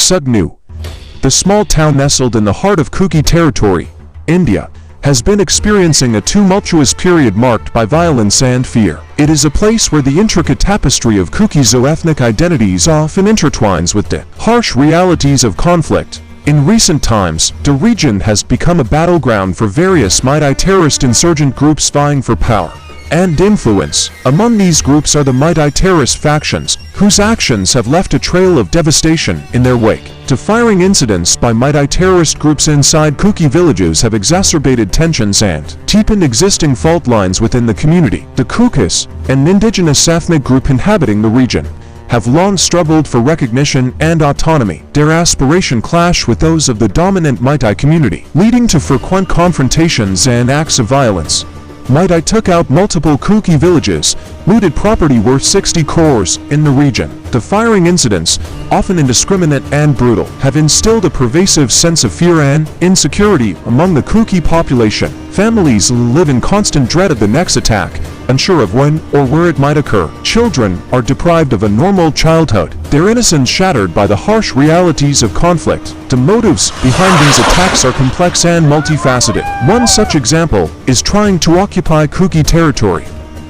Sugnu, the small town nestled in the heart of Kookie territory, India, has been experiencing a tumultuous period marked by violence and fear. It is a place where the intricate tapestry of Kookie ethnic identities often intertwines with the harsh realities of conflict. In recent times, the region has become a battleground for various Meitei terrorist insurgent groups vying for power and influence. Among these groups are the Meitei terrorist factions, whose actions have left a trail of devastation in their wake. The firing incidents by Meitei terrorist groups inside Kookie villages have exacerbated tensions and deepened existing fault lines within the community. The Kookies, an indigenous ethnic group inhabiting the region, have long struggled for recognition and autonomy. Their aspirations clash with those of the dominant Meitei community, leading to frequent confrontations and acts of violence. Meitei took out multiple Kookie villages, looted property worth 60 crores in the region. The firing incidents, often indiscriminate and brutal, have instilled a pervasive sense of fear and insecurity among the Kookie population. Families live in constant dread of the next attack, unsure of when or where it might occur. Children are deprived of a normal childhood, their innocence shattered by the harsh realities of conflict. The motives behind these attacks are complex and multifaceted. One such example is trying to occupy Kookie territory.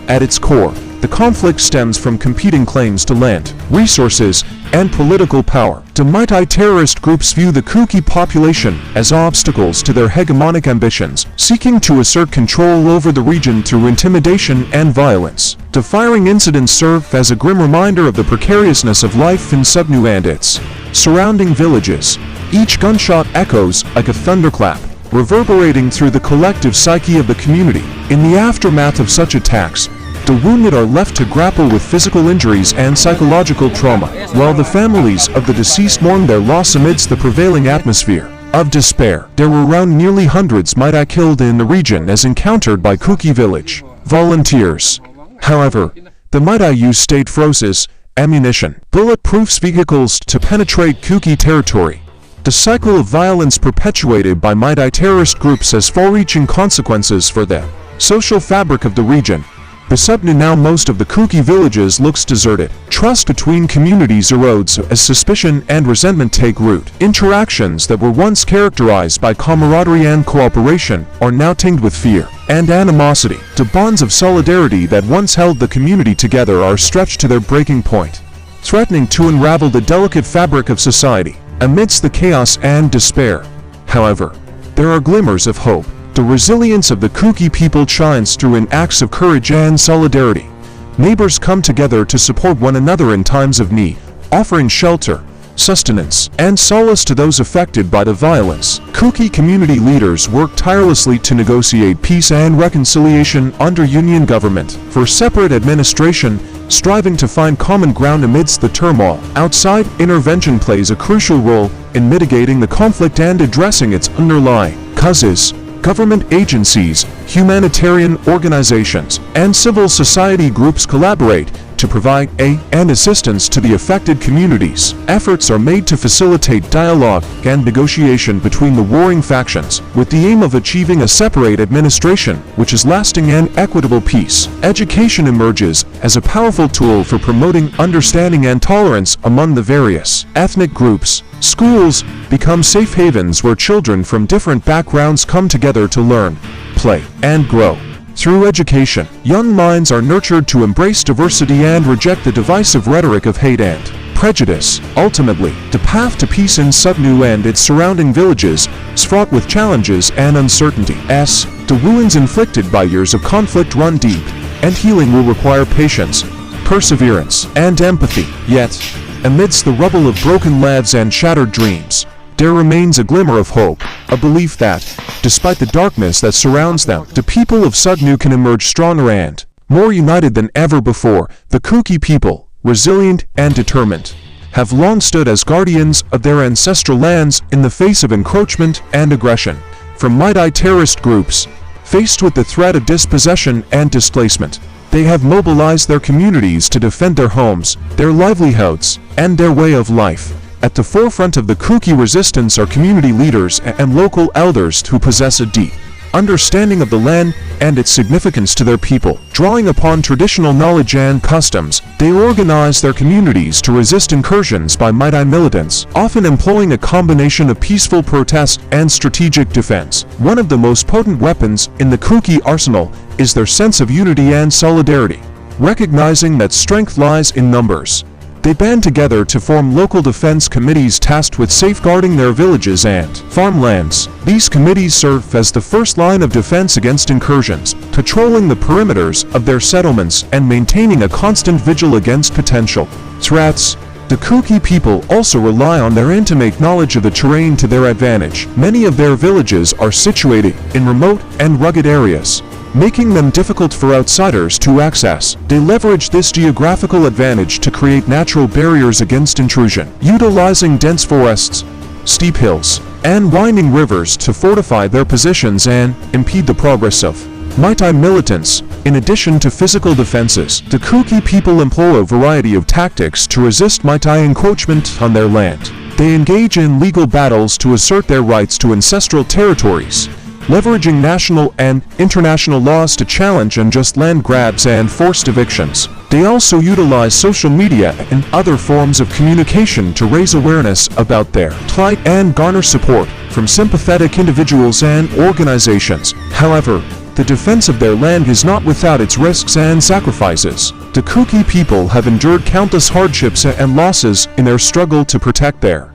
At its core, the conflict stems from competing claims to land, resources, and political power. The Meitei terrorist groups view the Kookie population as obstacles to their hegemonic ambitions, seeking to assert control over the region through intimidation and violence. The firing incidents serve as a grim reminder of the precariousness of life in Sugnu and its surrounding villages. Each gunshot echoes like a thunderclap, reverberating through the collective psyche of the community. In the aftermath of such attacks, the wounded are left to grapple with physical injuries and psychological trauma, while the families of the deceased mourn their loss amidst the prevailing atmosphere of despair. There were around nearly hundreds Meitei killed in the region as encountered by Kookie village volunteers. However, the Meitei used state forces, ammunition, bulletproof vehicles to penetrate Kookie territory. The cycle of violence perpetuated by Meitei terrorist groups has far-reaching consequences for the social fabric of the region. The Sugnu now most of the Kookie villages looks deserted. Trust between communities erodes as suspicion and resentment take root. Interactions that were once characterized by camaraderie and cooperation are now tinged with fear and animosity. The bonds of solidarity that once held the community together are stretched to their breaking point, threatening to unravel the delicate fabric of society. Amidst the chaos and despair, however, there are glimmers of hope. The resilience of the Kookie people shines through in acts of courage and solidarity. Neighbors come together to support one another in times of need, offering shelter, sustenance, and solace to those affected by the violence. Kookie community leaders work tirelessly to negotiate peace and reconciliation under union government for separate administration, striving to find common ground amidst the turmoil. Outside intervention plays a crucial role in mitigating the conflict and addressing its underlying causes. Government agencies, humanitarian organizations, and civil society groups collaborate to provide aid and assistance to the affected communities. Efforts are made to facilitate dialogue and negotiation between the warring factions, with the aim of achieving a separate administration which is lasting and equitable peace. Education emerges as a powerful tool for promoting understanding and tolerance among the various ethnic groups. Schools become safe havens where children from different backgrounds come together to learn, play, and grow. Through education, young minds are nurtured to embrace diversity and reject the divisive rhetoric of hate and prejudice. Ultimately, the path to peace in Sugnu and its surrounding villages is fraught with challenges and uncertainty. The wounds inflicted by years of conflict run deep, and healing will require patience, perseverance, and empathy. Yet, amidst the rubble of broken lives and shattered dreams, there remains a glimmer of hope, a belief that, despite the darkness that surrounds them, the people of Sugnu can emerge stronger and more united than ever before. The Kookie people, resilient and determined, have long stood as guardians of their ancestral lands in the face of encroachment and aggression from Meitei terrorist groups. Faced with the threat of dispossession and displacement, they have mobilized their communities to defend their homes, their livelihoods, and their way of life. At the forefront of the Kookie resistance are community leaders and local elders who possess a deep understanding of the land and its significance to their people. Drawing upon traditional knowledge and customs, they organize their communities to resist incursions by Meitei militants, often employing a combination of peaceful protest and strategic defense. One of the most potent weapons in the Kookie arsenal is their sense of unity and solidarity. Recognizing that strength lies in numbers, they band together to form local defense committees tasked with safeguarding their villages and farmlands. These committees serve as the first line of defense against incursions, patrolling the perimeters of their settlements and maintaining a constant vigil against potential threats. The Kookie people also rely on their intimate knowledge of the terrain to their advantage. Many of their villages are situated in remote and rugged areas, making them difficult for outsiders to access. They leverage this geographical advantage to create natural barriers against intrusion, utilizing dense forests, steep hills, and winding rivers to fortify their positions and impede the progress of Meitei militants. In addition to physical defenses, the Kookie people employ a variety of tactics to resist Meitei encroachment on their land. They engage in legal battles to assert their rights to ancestral territories, leveraging national and international laws to challenge unjust land grabs and forced evictions. They also utilize social media and other forms of communication to raise awareness about their plight and garner support from sympathetic individuals and organizations. However, the defense of their land is not without its risks and sacrifices. The Kookie people have endured countless hardships and losses in their struggle to protect their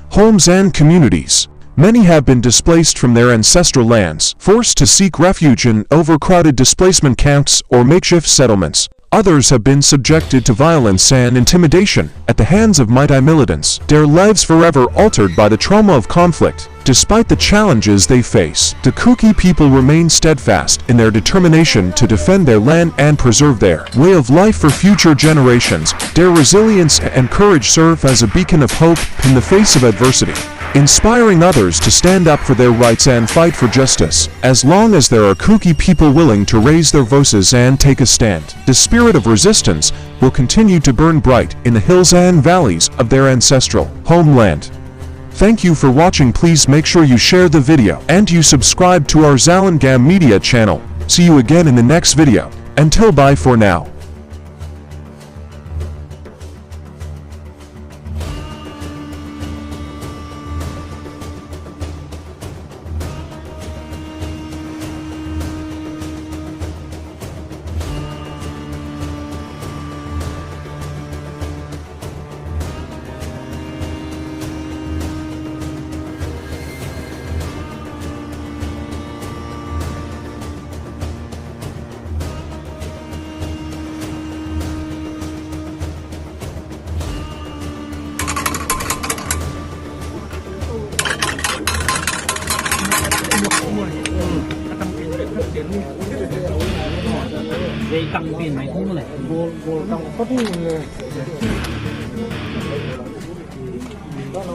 homes and communities. Many have been displaced from their ancestral lands, forced to seek refuge in overcrowded displacement camps or makeshift settlements. Others have been subjected to violence and intimidation at the hands of Meitei militants, their lives forever altered by the trauma of conflict. Despite the challenges they face, the Kookie people remain steadfast in their determination to defend their land and preserve their way of life for future generations. Their resilience and courage serve as a beacon of hope in the face of adversity, inspiring others to stand up for their rights and fight for justice. As long as there are Kookie people willing to raise their voices and take a stand, the spirit of resistance will continue to burn bright in the hills and valleys of their ancestral homeland. Thank you for watching. Please make sure you share the video and you subscribe to our Zalangam Media channel. See you again in the next video. Until bye for now. Dây tăng tiền máy không này, vô tăng có thu này. Đó nó